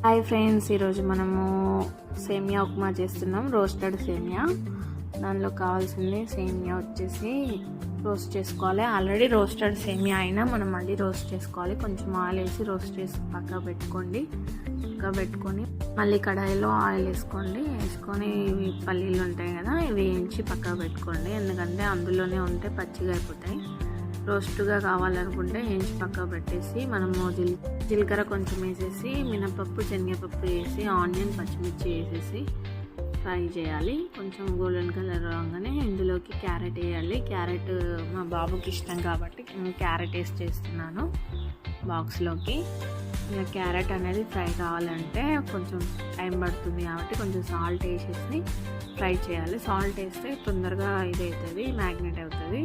Hi friends, ఈరోజు మనము సేమియా ఉప్మా చేస్తున్నాం. రోస్టెడ్ సేమియా. దానిలో కావాల్సింది సేమియా వచ్చేసి రోస్ట్ చేసుకోవాలి. ఆల్రెడీ రోస్టెడ్ సేమియా అయినా మనం మళ్ళీ రోస్ట్ చేసుకోవాలి. కొంచెం ఆయిల్ వేసి రోస్ట్ చేసి పక్కన పెట్టుకొని మళ్ళీ కడాయిలో ఆయిల్ వేసుకొని ఇవి పల్లీలు ఉంటాయి కదా, ఇవి వేయించి పక్కన పెట్టుకోండి. ఎందుకంటే అందులోనే ఉంటే పచ్చిగా అయిపోతాయి. రోస్ట్గా కావాలనుకుంటే వేయించి పక్కకు పెట్టేసి మనము జీలకర్ర కొంచెం వేసేసి మినపప్పు శనగపప్పు వేసి ఆనియన్ పచ్చిమిర్చి వేసేసి ఫ్రై చేయాలి. కొంచెం గోల్డెన్ కలర్ రాగానే ఇందులోకి క్యారెట్ వేయాలి. క్యారెట్ మా బాబుకి ఇష్టం కాబట్టి క్యారెట్ వేసి చేస్తున్నాను బాక్స్లోకి. ఇలా క్యారెట్ అనేది ఫ్రై కావాలంటే కొంచెం టైం పడుతుంది కాబట్టి కొంచెం సాల్ట్ వేసేసి ఫ్రై చేయాలి. సాల్ట్ వేస్తే తొందరగా ఇది అవుతుంది, మ్యాగ్నెట్ అవుతుంది.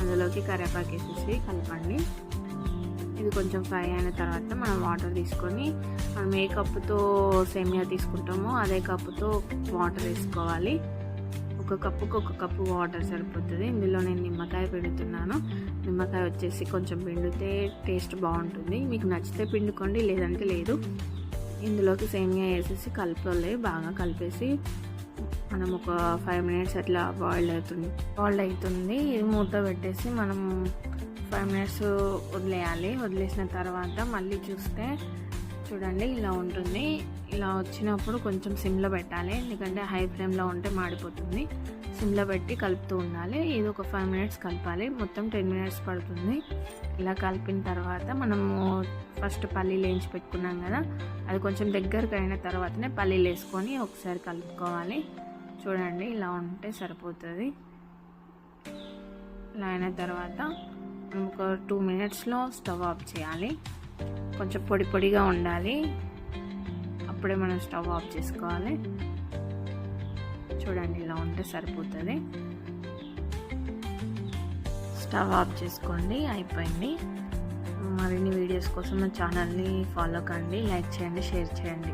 అందులోకి కరివేపాకు వేసేసి కలపండి. ఇది కొంచెం ఫ్రై అయిన తర్వాత మనం వాటర్ తీసుకొని మనం ఏ కప్పుతో సేమియా తీసుకుంటామో అదే కప్పుతో వాటర్ వేసుకోవాలి. ఒక కప్పుకి ఒక కప్పు వాటర్ సరిపోతుంది. ఇందులో నేను నిమ్మకాయ పిండుతున్నాను. నిమ్మకాయ వచ్చేసి కొంచెం పిండితే టేస్ట్ బాగుంటుంది. మీకు నచ్చితే పిండుకోండి, లేదంటే లేదు. ఇందులోకి సేమియా వేసేసి బాగా కలిపేసి మనం ఒక 5 minutes అట్లా బాయిల్డ్ అవుతుంది. ఇది మూత పెట్టేసి మనం 5 minutes వదిలేయాలి. వదిలేసిన తర్వాత మళ్ళీ చూస్తే చూడండి ఇలా ఉంటుంది. ఇలా వచ్చినప్పుడు కొంచెం సిమ్లో పెట్టాలి, ఎందుకంటే హై ఫ్లేమ్లో ఉంటే మాడిపోతుంది. సిమ్లో పెట్టి కలుపుతూ ఉండాలి. ఇది ఒక 5 minutes కలపాలి. మొత్తం 10 minutes పడుతుంది. ఇలా కలిపిన తర్వాత మనము ఫస్ట్ పల్లీలు వేయించి పెట్టుకున్నాం కదా, అది కొంచెం దగ్గరకు అయిన తర్వాతనే పల్లీలు వేసుకొని ఒకసారి కలుపుకోవాలి. చూడండి ఇలా ఉంటే సరిపోతుంది. ఇలా అయిన తర్వాత ఒక 2 minutesలో స్టవ్ ఆఫ్ చేయాలి. కొంచెం పొడిగా ఉండాలి, అప్పుడే మనం స్టవ్ ఆఫ్ చేసుకోవాలి. చూడండి ఇలా ఉంటే సరిపోతుంది. స్టవ్ ఆఫ్ చేసుకోండి, అయిపోయింది. మరిన్ని వీడియోస్ కోసం మా ఛానల్ని ఫాలో కండి, లైక్ చేయండి, షేర్ చేయండి.